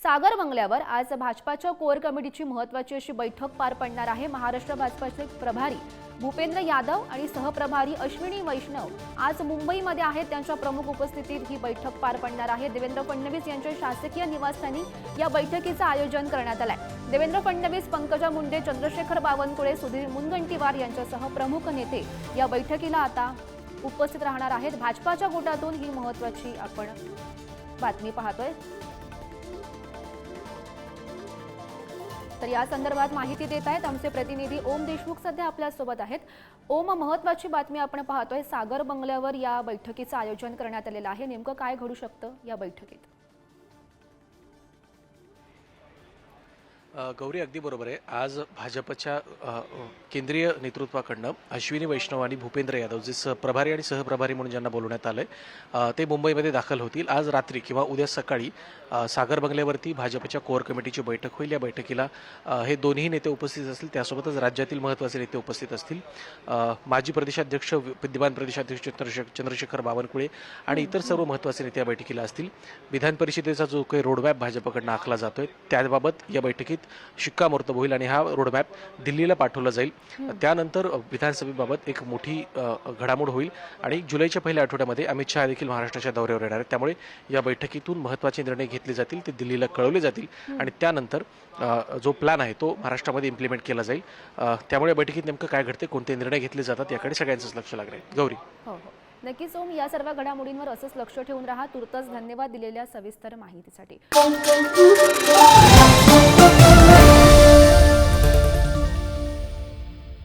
सागर बंगल्यावर आज भाजपाच्या कोर कमिटीची महत्त्वाची अशी बैठक पार पडणार आहे। महाराष्ट्र भाजपाचे प्रभारी भूपेंद्र यादव आणि सहप्रभारी अश्विनी वैष्णव आज मुंबईमध्ये आहेत। त्यांच्या प्रमुख उपस्थितीत ही बैठक पार पडणार आहे। देवेंद्र फडणवीस यांच्या शासकीय निवासस्थानी या बैठकीचे आयोजन करण्यात आले आहे। देवेंद्र फडणवीस, पंकजा मुंडे, चंद्रशेखर बावनकुळे, सुधीर मुनगंटीवार यांच्यासह प्रमुख नेते या बैठकीला आता उपस्थित राहणार आहेत। भाजपाच्या गोटातून ही महत्त्वाची आपण बातमी पाहतोय। तर या संदर्भात माहिती देत आहेत आमचे प्रतिनिधी ओम देशमुख सध्या आपल्या सोबत आहेत। ओम, महत्त्वाची बातमी आपण पाहतोय, सागर बंगल्यावर या बैठकीचं आयोजन करण्यात आलेलं आहे। नेमकं काय घडू शकतं या बैठकीत? गौरी, अगदी बरोबर आहे। आज भाजपच्या केंद्रीय नेतृत्वाकडनं अश्विनी वैष्णव आणि भूपेंद्र यादव, जे प्रभारी आणि सहप्रभारी म्हणून ज्यांना बोलवण्यात आलंय, ते मुंबईमध्ये दाखल होतील। आज रात्री किंवा उद्या सकाळी सागर बंगल्यावरती भाजपच्या कोर कमिटीची बैठक होईल। या बैठकीला हे दोन्ही नेते उपस्थित असतील, त्यासोबतच राज्यातील महत्त्वाचे नेते उपस्थित असतील। माजी प्रदेशाध्यक्ष, विद्यमान प्रदेशाध्यक्ष चंद्रशेखर बावनकुळे आणि इतर सर्व महत्त्वाचे नेते या बैठकीला असतील। विधान परिषदेचा जो काही रोडमॅप भाजपकडनं आखला जातोय त्याबाबत या बैठकीत शिक्कामोर्तब होईल आणि हा रोडमॅप दिल्लीला पाठवला जाईल। त्यानंतर विधानसभेबाबत एक मोठी घडामोड होईल आणि जुलैच्या पहिल्या आठवड्यामध्ये अमित शहा देखील महाराष्ट्राच्या दौऱ्यावर येणार आहेत। त्यामुळे या बैठकीतून महत्त्वाचे निर्णय घेतले जातील, ते दिल्लीला कळवले जातील आणि त्यानंतर जो प्लॅन आहे तो महाराष्ट्रामध्ये इम्प्लिमेंट केला जाईल। त्यामुळे बैठकीत नेमकं काय घडते, कोणते निर्णय घेतले जातात याकडे सगळ्यांचंच लक्ष लागणार आहे। गौरी, हो, नक्कीच ओम, या सर्व घडामोडींवर असंच लक्ष ठेवून राहा। तुर्तास धन्यवाद दिलेल्या सविस्तर माहितीसाठी।